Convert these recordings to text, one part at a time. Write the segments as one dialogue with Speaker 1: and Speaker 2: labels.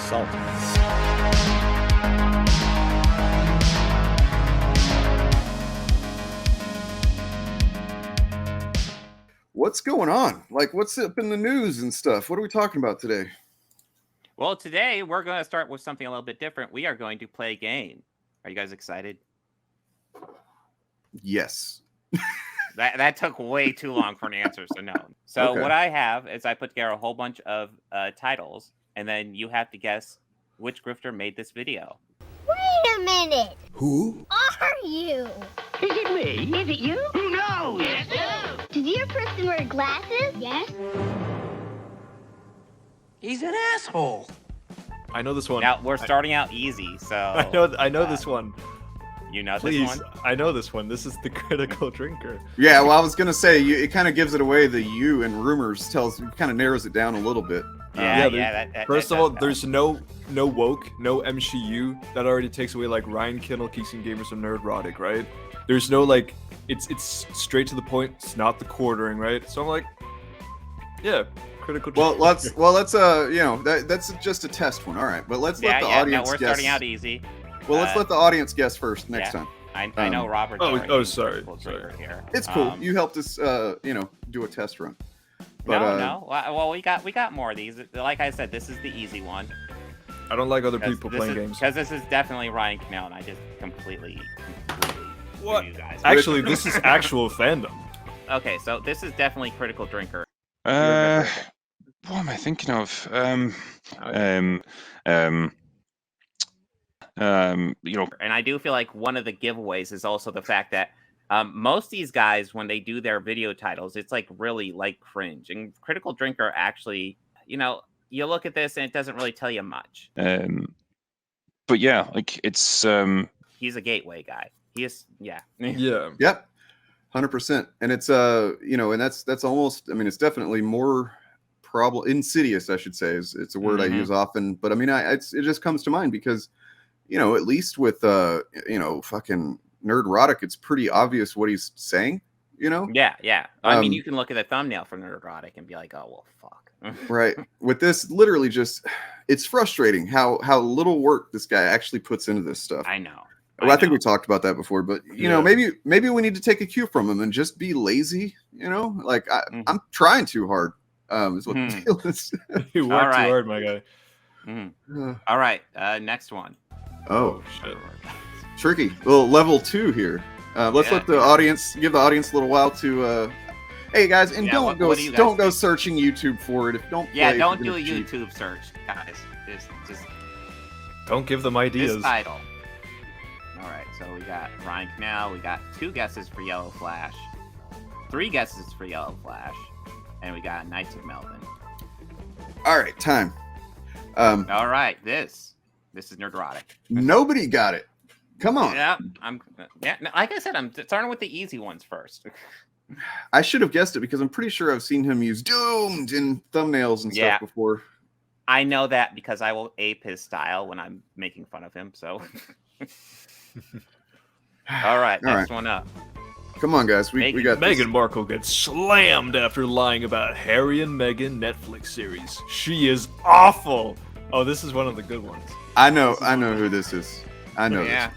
Speaker 1: salt.
Speaker 2: What's going on? Like, what's up in the news and stuff? What are we talking about today?
Speaker 3: Well, today we're going to start with something a little bit different. We are going to play a game. Are you guys excited?
Speaker 2: Yes.
Speaker 3: That took way too long for an answer, so no. So
Speaker 2: Okay.
Speaker 3: what I have is I put together a whole bunch of titles, and then you have to guess which grifter made this video.
Speaker 4: Wait a minute.
Speaker 1: Who?
Speaker 4: Are you?
Speaker 5: Is it me? Is it you? Who knows? Yes,
Speaker 4: Does your person wear glasses? Yes.
Speaker 5: He's an asshole.
Speaker 6: I know this one.
Speaker 3: Now we're starting out easy, so
Speaker 6: I know this one.
Speaker 3: You know
Speaker 6: Please,
Speaker 3: this one?
Speaker 6: I know this one. This is the critical drinker.
Speaker 2: Yeah, well, I was gonna say it kind of gives it away. The you and rumors kind of narrows it down a little bit.
Speaker 6: First of all, there's no woke, no MCU. That already takes away like Ryan Kinnell, Keeksing Gamers, and Nerdrotic, right? There's no like, it's straight to the point. It's not the quartering, right? So I'm like, yeah, critical.
Speaker 2: Well, let's that's just a test one. All right, but let's let the audience
Speaker 3: we're
Speaker 2: guess.
Speaker 3: Starting out easy.
Speaker 2: Well, let's let the audience guess first next time.
Speaker 3: I know Robert.
Speaker 6: Sorry.
Speaker 3: Here.
Speaker 2: It's cool. You helped us, do a test run. But,
Speaker 3: no. Well, we got more of these. Like I said, this is the easy one.
Speaker 6: I don't like other people playing games.
Speaker 3: Because this is definitely Ryan Kinnell, and I just completely
Speaker 6: what?
Speaker 3: You guys.
Speaker 6: Actually, this is actual fandom.
Speaker 3: Okay, so this is definitely critical drinker.
Speaker 7: What am I thinking of?
Speaker 3: And I do feel like one of the giveaways is also the fact that most of these guys, when they do their video titles, it's like really like cringe. And critical drinker actually, you look at this and it doesn't really tell you much.
Speaker 7: But yeah, like it's
Speaker 3: he's a gateway guy. He is, yeah.
Speaker 2: Yep. 100%. And it's and that's almost, I mean, it's definitely more insidious, I should say. It's a word I use often, but I mean, it just comes to mind because at least with fucking Nerdrotic, it's pretty obvious what he's saying,
Speaker 3: Yeah. I mean, you can look at the thumbnail for Nerdrotic and be like, oh well, fuck.
Speaker 2: Right. With this, literally it's frustrating how little work this guy actually puts into this stuff.
Speaker 3: I know.
Speaker 2: I think we talked about that before, but maybe we need to take a cue from him and just be lazy. Like I'm trying too hard. Is what the deal is.
Speaker 6: You work too hard, my guy.
Speaker 3: All right, next one.
Speaker 2: Oh shit! Tricky. Well, level 2 here. Let's let the audience give the audience a little while to. Hey guys, and don't go searching YouTube for it. Don't do
Speaker 3: a YouTube search, guys. Just
Speaker 6: don't give them ideas.
Speaker 3: This title. All right, so we got Ryan Kinnell. We got 2 guesses for Yellow Flash, 3 guesses for Yellow Flash, and we got Knights of Melvin.
Speaker 2: All right, time.
Speaker 3: All right, this is Nerdrotic.
Speaker 2: Nobody got it. Come on.
Speaker 3: Yeah, like I said, I'm starting with the easy ones first.
Speaker 2: I should have guessed it because I'm pretty sure I've seen him use "doomed" in thumbnails and stuff before.
Speaker 3: I know that because I will ape his style when I'm making fun of him. So, all right, next one up.
Speaker 2: Come on, guys. We got this.
Speaker 6: Meghan Markle gets slammed after lying about Harry and Meghan Netflix series. She is awful. Oh, this is one of the good ones.
Speaker 2: I know who this is. I know this.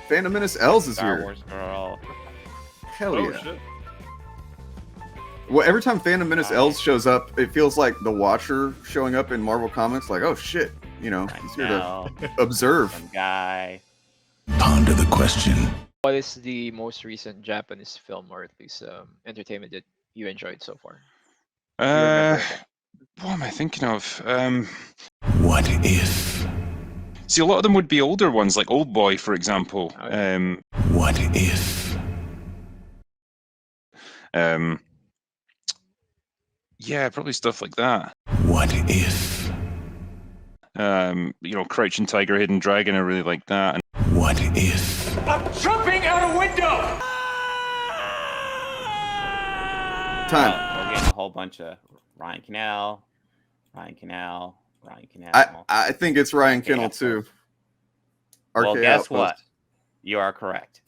Speaker 2: Phantom Menace Els is
Speaker 3: Star
Speaker 2: here.
Speaker 3: Wars girl.
Speaker 2: Hell yeah. Shit. Well, every time Phantom Menace Els shows up, it feels like the Watcher showing up in Marvel Comics. Like, oh shit, he's here to observe.
Speaker 3: Some guy.
Speaker 1: Ponder the question.
Speaker 8: What is the most recent Japanese film or at least entertainment that you enjoyed so far?
Speaker 7: What am I thinking of?
Speaker 1: What if?
Speaker 7: See, a lot of them would be older ones, like Old Boy, for example.
Speaker 1: What if?
Speaker 7: Yeah, probably stuff like that.
Speaker 1: What if?
Speaker 7: Crouching Tiger, Hidden Dragon, I really like that. And
Speaker 1: what if?
Speaker 5: I'm jumping out a window!
Speaker 2: Time.
Speaker 3: We're getting a whole bunch of Ryan Kinnell.
Speaker 2: I think it's Ryan Kinnell too.
Speaker 3: Well, guess what? You are correct.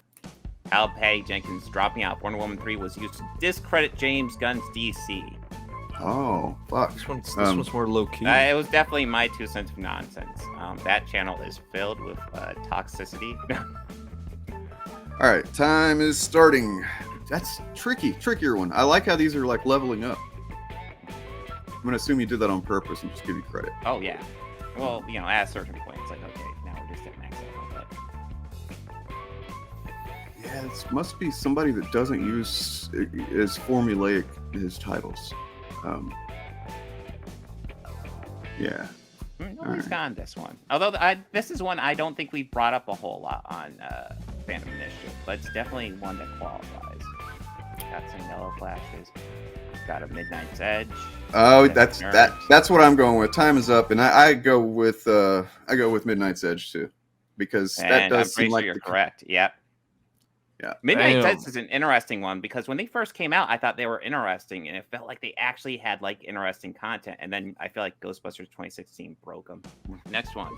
Speaker 3: Al Pay Jenkins dropping out. Wonder Woman 3 was used to discredit James Gunn's DC.
Speaker 2: Oh, fuck.
Speaker 6: This one's more low key.
Speaker 3: It was definitely my 2 cents of nonsense. That channel is filled with toxicity.
Speaker 2: All right, time is starting. That's trickier one. I like how these are like leveling up. I'm gonna assume you did that on purpose and just give you credit.
Speaker 3: Oh yeah. Well, at a certain point, it's like, okay, now we're just at max level. But
Speaker 2: Yeah, this must be somebody that doesn't use as formulaic his titles. Yeah.
Speaker 3: Nobody's gone this one. Although this is one I don't think we've brought up a whole lot on Phantom Menace, but it's definitely one that qualifies. Got some yellow flashes. Got a Midnight's Edge.
Speaker 2: Oh, that's what I'm going with. Time is up, and I go with Midnight's Edge too, because that does seem like
Speaker 3: you're correct. Yep.
Speaker 2: Yeah.
Speaker 3: Midnight's Edge is an interesting one because when they first came out, I thought they were interesting, and it felt like they actually had like interesting content. And then I feel like Ghostbusters 2016 broke them. Next one.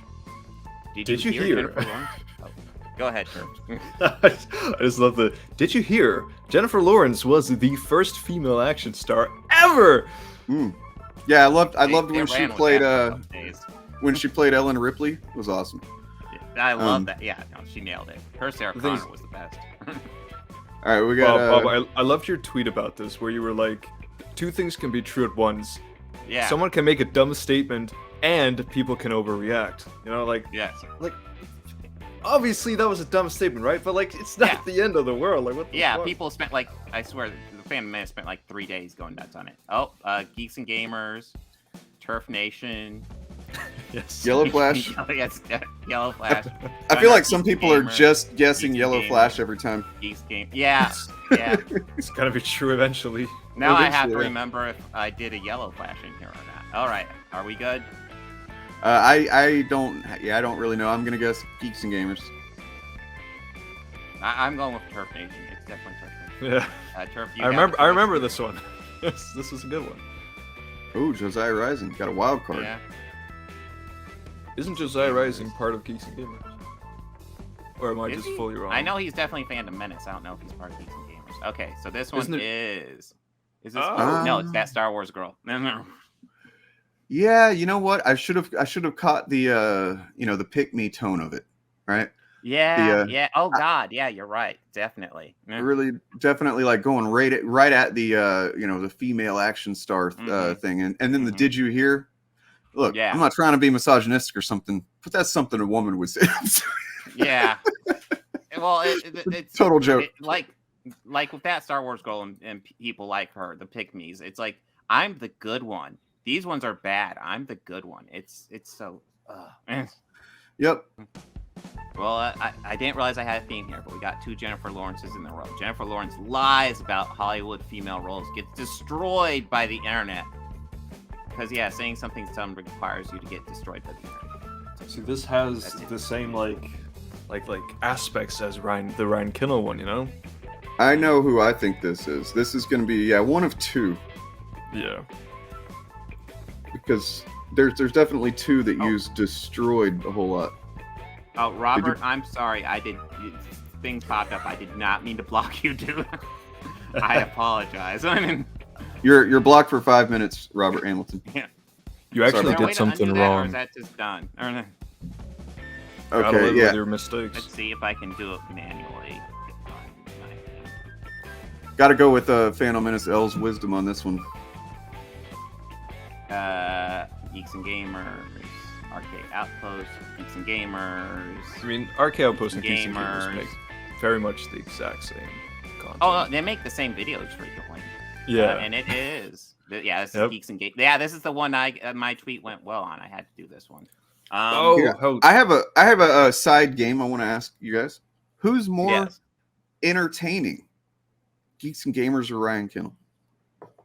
Speaker 6: Did you hear?
Speaker 3: Jennifer Lawrence? Oh, go ahead, sir.
Speaker 6: I just love the. Did you hear? Jennifer Lawrence was the first female action star ever.
Speaker 2: Yeah, I loved when she played Ellen Ripley. It was awesome.
Speaker 3: I love that. Yeah, no, she nailed it. Her Sarah Connor was the best.
Speaker 2: All right, we got.
Speaker 6: Bob, I loved your tweet about this, where you were like, two things can be true at once.
Speaker 3: Yeah.
Speaker 6: Someone can make a dumb statement, and people can overreact.
Speaker 3: Yes.
Speaker 6: Like, obviously that was a dumb statement, right? But like, it's not the end of the world. Like, what the fuck?
Speaker 3: People spent like, I swear, the Phantom Menace spent like 3 days going nuts on it. Oh, Geeks and Gamers, Turf Nation.
Speaker 6: Yes.
Speaker 2: Yellow Flash.
Speaker 3: Yes, Yellow Flash.
Speaker 2: I feel like some people are just guessing Yellow Flash every time.
Speaker 3: Geeks Game. Yeah. Yeah.
Speaker 6: It's gotta be true eventually.
Speaker 3: Now I have to remember if I did a Yellow Flash in here or not. All right. Are we good?
Speaker 2: I don't really know. I'm gonna guess Geeks and Gamers.
Speaker 3: I'm going with Turf Nation. It's definitely Turf
Speaker 6: Nation. Yeah.
Speaker 3: Turf.
Speaker 6: I remember this one. This was a good one.
Speaker 2: Oh, Josiah Rising got a wild card.
Speaker 3: Yeah.
Speaker 6: Isn't Josiah Rising part of Geeks and Gamers? Or am I just fully wrong?
Speaker 3: I know he's definitely Phantom Menace. I don't know if he's part of Geeks and Gamers. Okay, so this one is this? No, it's that Star Wars girl. No.
Speaker 2: Yeah, you know what? I should have caught the the pick me tone of it, right?
Speaker 3: Yeah, yeah. Oh God, yeah, you're right. Definitely.
Speaker 2: Really, definitely like going right at the the female action star thing, and then the did you hear? Look, I'm not trying to be misogynistic or something, but that's something a woman would say.
Speaker 3: Yeah. Well, it's
Speaker 2: total joke.
Speaker 3: Like with that Star Wars girl and people like her, the pick-me's, it's like, I'm the good one. These ones are bad. I'm the good one. It's so...
Speaker 2: Yep.
Speaker 3: Well, I didn't realize I had a theme here, but we got 2 Jennifer Lawrences in a row. Jennifer Lawrence lies about Hollywood female roles, gets destroyed by the internet. Because, saying something's dumb requires you to get destroyed by the internet.
Speaker 6: See, this has the same, like aspects as the Ryan Kinnell one, you know?
Speaker 2: I know who I think this is. This is going to be, one of 2.
Speaker 6: Yeah.
Speaker 2: Because there's definitely 2 that use destroyed a whole lot.
Speaker 3: Oh, Robert, I'm sorry. Things popped up. I did not mean to block you, dude. I apologize. I mean...
Speaker 2: You're blocked for 5 minutes, Robert Hamilton.
Speaker 3: Yeah.
Speaker 6: You actually did something wrong.
Speaker 3: Or is that just done?
Speaker 2: Okay, yeah.
Speaker 6: Your mistakes.
Speaker 3: Let's see if I can do it manually.
Speaker 2: Got to go with Phantom Menace L's wisdom on this one.
Speaker 3: Geeks and Gamers, Arcade Outpost, Geeks and Gamers.
Speaker 6: I mean, Arcade Outpost and Geeks and Gamers make very much the exact same content.
Speaker 3: Oh, they make the same videos frequently.
Speaker 6: Yeah,
Speaker 3: and it is. This is Geeks and Gamers. Yeah, this is the one my tweet went well on. I had to do this one.
Speaker 2: I have a side game I want to ask you guys. Who's more entertaining, Geeks and Gamers or Ryan Kinnell?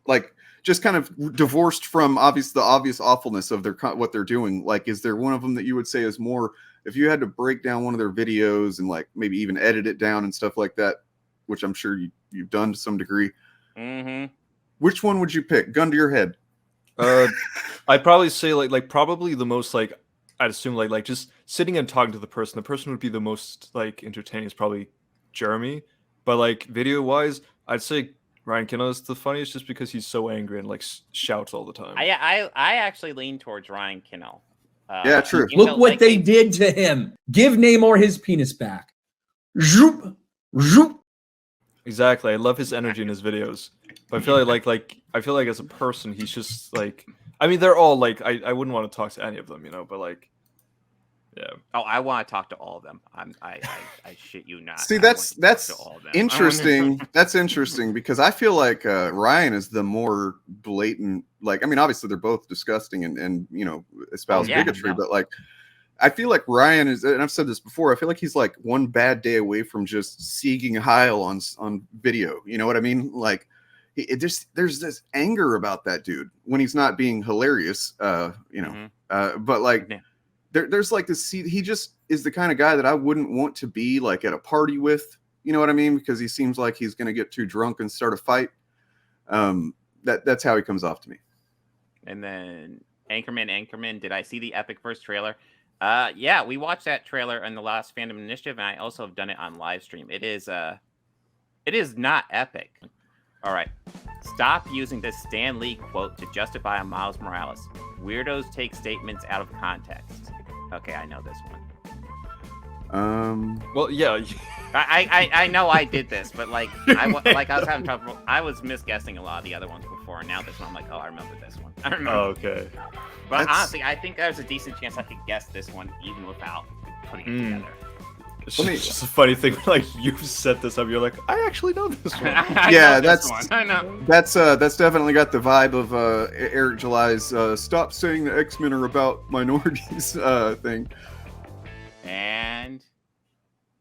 Speaker 2: Like, just kind of divorced from the obvious awfulness of what they're doing. Like, is there one of them that you would say is more? If you had to break down one of their videos and like maybe even edit it down and stuff like that, which I'm sure you've done to some degree.
Speaker 3: Mm-hmm.
Speaker 2: Which one would you pick? Gun to your head.
Speaker 6: I'd probably say like probably the most like. I'd assume like just sitting and talking to the person would be the most like entertaining is probably Jeremy, but like video wise, I'd say Ryan Kinno is the funniest just because he's so angry and like shouts all the time.
Speaker 3: I actually lean towards Ryan Kinno.
Speaker 2: Yeah, true.
Speaker 9: Look what they did to him. Give Namor his penis back. Zoop, zoop.
Speaker 6: Exactly. I love his energy in his videos. But I feel like I feel like as a person, he's just like, I mean, they're all like, I wouldn't want to talk to any of them, you know, but like, yeah.
Speaker 3: Oh, I want to talk to all of them. I shit you not.
Speaker 2: See, that's interesting. That's interesting because I feel like Ryan is the more blatant. Like, I mean, obviously they're both disgusting and you know espouse bigotry, but like, I feel like Ryan is, and I've said this before. I feel like he's like one bad day away from just Sieging Heil on video. You know what I mean? Like, there's this anger about that dude when he's not being hilarious. You know, but like. Yeah. There's like this. He just is the kind of guy that I wouldn't want to be like at a party with. You know what I mean? Because he seems like he's going to get too drunk and start a fight. That's how he comes off to me.
Speaker 3: And then Anchorman. Did I see the Epic Verse trailer? Yeah, we watched that trailer in the last Fandom Initiative, and I also have done it on live stream. It is not epic. All right, stop using this Stan Lee quote to justify a Miles Morales. Weirdos take statements out of context. Okay, I know this one.
Speaker 6: Well, yeah.
Speaker 3: I know I did this, but like I was having trouble. I was misguessing a lot of the other ones before, and now this one I'm like, oh, I remember this one. I remember.
Speaker 6: Oh, okay.
Speaker 3: But honestly, I think there's a decent chance I could guess this one even without putting it together.
Speaker 6: It's just a funny thing, like you've set this up. You're like, I actually know this one.
Speaker 2: Yeah,
Speaker 3: I know.
Speaker 2: That's definitely got the vibe of Eric July's "Stop saying the X-Men are about minorities" thing.
Speaker 3: And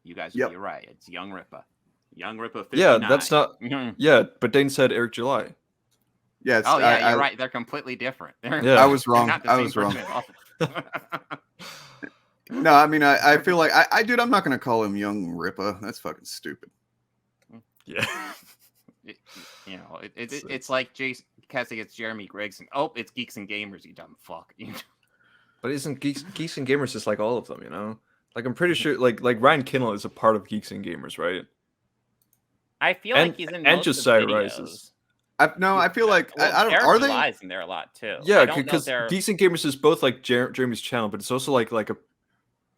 Speaker 3: you guys would be right. It's Young Ripper. Young Ripper 59.
Speaker 6: Yeah, that's not. Yeah, but Dane said Eric July.
Speaker 2: Yes.
Speaker 3: Oh yeah, you're right. They're completely different.
Speaker 2: I was wrong. No, I mean, I feel like dude, I'm not gonna call him Young Ripper. That's fucking stupid.
Speaker 6: Yeah.
Speaker 3: You know, it's like Jason casting it's Jeremy Gregson. Oh, it's Geeks and Gamers, you dumb fuck.
Speaker 6: But isn't Geeks and Gamers just like all of them? You know, like I'm pretty sure like Ryan Kinno is a part of Geeks and Gamers, right?
Speaker 3: I feel like he's in most of the videos.
Speaker 2: I feel like I don't.
Speaker 3: Eric
Speaker 2: Are they?
Speaker 3: July's in there a lot too.
Speaker 6: Yeah, because Geeks and Gamers is both like Jeremy's channel, but it's also like a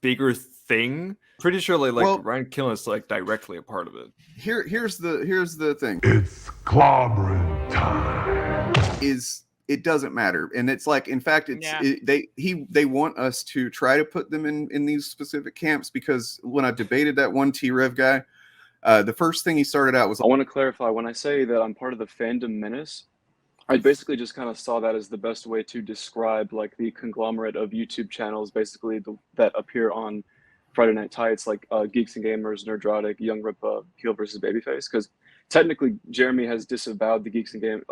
Speaker 6: bigger thing. Pretty sure like Ryan Kinno is like directly a part of it.
Speaker 2: Here's the thing.
Speaker 1: It's clobbering time.
Speaker 2: It doesn't matter, and it's like in fact they want us to try to put them in these specific camps because when I debated that one T-Rev guy, the first thing he started out was
Speaker 10: I want to clarify when I say that I'm part of the Phantom Menace. I basically just kind of saw that as the best way to describe like the conglomerate of YouTube channels, basically that appear on Friday Night Tights, like Geeks and Gamers, Nerdrotic, Young Rippa, Heel versus Babyface. Because technically, Jeremy has disavowed the Geeks and Game.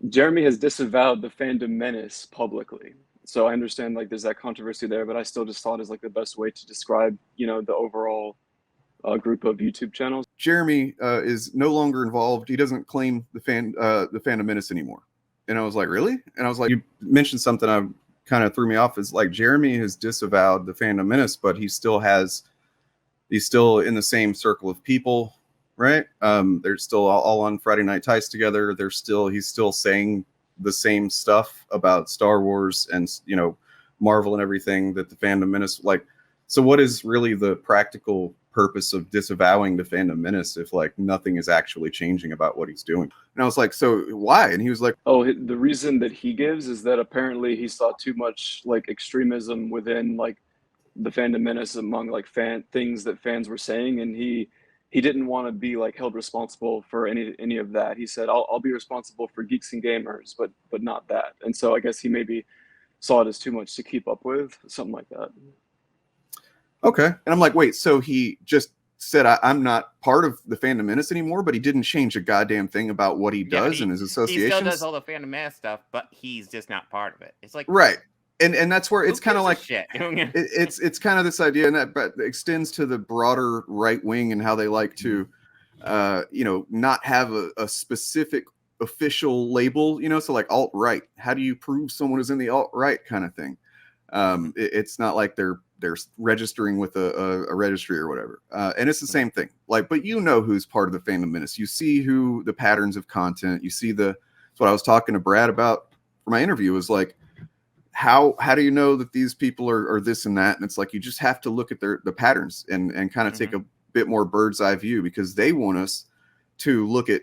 Speaker 10: Jeremy has disavowed the Phantom Menace publicly. So I understand like there's that controversy there, but I still just thought it was like the best way to describe, you know, the overall group of YouTube channels.
Speaker 2: Jeremy is no longer involved. He doesn't claim the Phantom Menace anymore. And I was like, really? And I was like, you mentioned something I kind of threw me off. Is like Jeremy has disavowed the Phantom Menace, but he's still in the same circle of people, right? They're still all on Friday Night Tights together. He's still saying the same stuff about Star Wars and you know Marvel and everything that the Phantom Menace like. So what is really the practical purpose of disavowing the Phantom Menace if like nothing is actually changing about what he's doing? And I was like, so why? And he was like,
Speaker 10: oh, the reason that he gives is that apparently he saw too much like extremism within like the Phantom Menace among like things that fans were saying, and he didn't want to be like held responsible for any of that. He said, I'll be responsible for Geeks and Gamers, but not that. And so I guess he maybe saw it as too much to keep up with, something like that.
Speaker 2: Okay. And I'm like, wait, so he just said, I'm not part of the Phantom Menace anymore, but he didn't change a goddamn thing about what he does in his associations?
Speaker 3: He still does all the Phantom Menace stuff, but he's just not part of it. It's like...
Speaker 2: Right. And that's where it's kind of like...
Speaker 3: Shit?
Speaker 2: it's kind of this idea, and that extends to the broader right wing and how they like to, not have a specific official label, so like alt-right. How do you prove someone is in the alt-right kind of thing? It's not like they're they're registering with a registry or whatever. And it's the same thing. Like, but you know who's part of the Phantom Menace. You see who the patterns of content. You see that's what I was talking to Brad about for my interview, was like, how do you know that these people are this and that? And it's like, you just have to look at the patterns and kind of take a bit more bird's eye view, because they want us to look at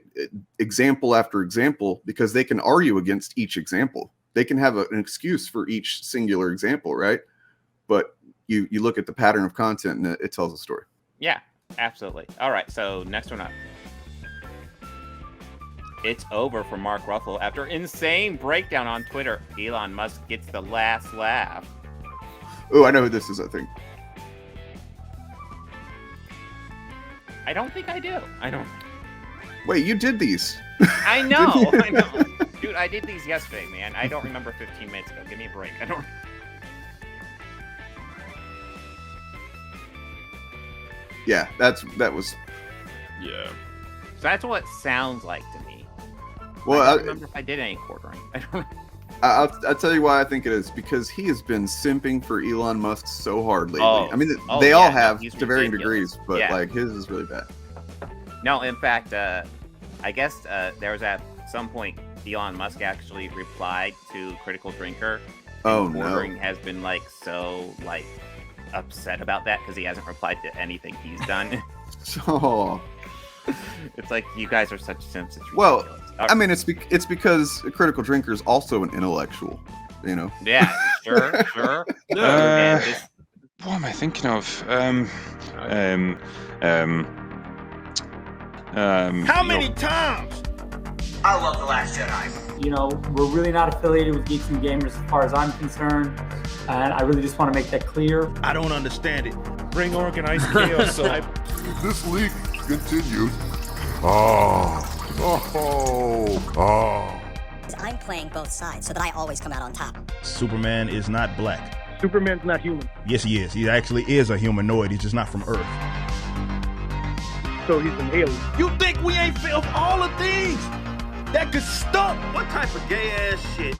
Speaker 2: example after example, because they can argue against each example. They can have an excuse for each singular example, right? But you look at the pattern of content and it tells a story.
Speaker 3: Yeah, absolutely. All right, so next one up. It's over for Mark Ruffalo after insane breakdown on Twitter. Elon Musk gets the last laugh.
Speaker 2: Oh, I know who this is, I think.
Speaker 3: I don't think I do. I don't.
Speaker 2: Wait, you did these.
Speaker 3: I know. I know. Dude, I did these yesterday, man. I don't remember 15 minutes ago. Give me a break. I don't.
Speaker 2: Yeah, that was.
Speaker 6: Yeah.
Speaker 3: So that's what it sounds like to me.
Speaker 2: Well,
Speaker 3: I don't remember if I did any quartering. I don't.
Speaker 2: I'll tell you why I think it is, because he has been simping for Elon Musk so hard lately.
Speaker 3: Oh.
Speaker 2: I mean,
Speaker 3: Oh,
Speaker 2: they
Speaker 3: yeah,
Speaker 2: all
Speaker 3: no,
Speaker 2: have
Speaker 3: he's
Speaker 2: to varying
Speaker 3: ridiculous.
Speaker 2: degrees, but
Speaker 3: Yeah.
Speaker 2: like his is really bad.
Speaker 3: No, in fact, I guess there was at some point Elon Musk actually replied to Critical Drinker.
Speaker 2: Oh,
Speaker 3: and
Speaker 2: no.
Speaker 3: Quartering has been like so like upset about that because he hasn't replied to anything he's done.
Speaker 2: So,
Speaker 3: It's like, you guys are such simps. It's
Speaker 2: well,
Speaker 3: ridiculous.
Speaker 2: I mean, it's because Critical Drinker is also an intellectual, you know.
Speaker 3: Yeah, sure.
Speaker 7: Uh,
Speaker 3: And this-
Speaker 7: What am I thinking of?
Speaker 5: How many times? I love The Last Jedi.
Speaker 11: You know, we're really not affiliated with Geeks and Gamers as far as I'm concerned, and I really just want to make that clear.
Speaker 5: I don't understand it. Bring organized chaos. So
Speaker 1: If this leak continues,
Speaker 12: I'm playing both sides so that I always come out on top.
Speaker 5: Superman is not black.
Speaker 11: Superman's not human,
Speaker 5: Yes, he is. He actually is a humanoid. He's just not from Earth.
Speaker 11: so he's an alien.
Speaker 5: You think we ain't felt all of these? That could stop. What type of gay ass shit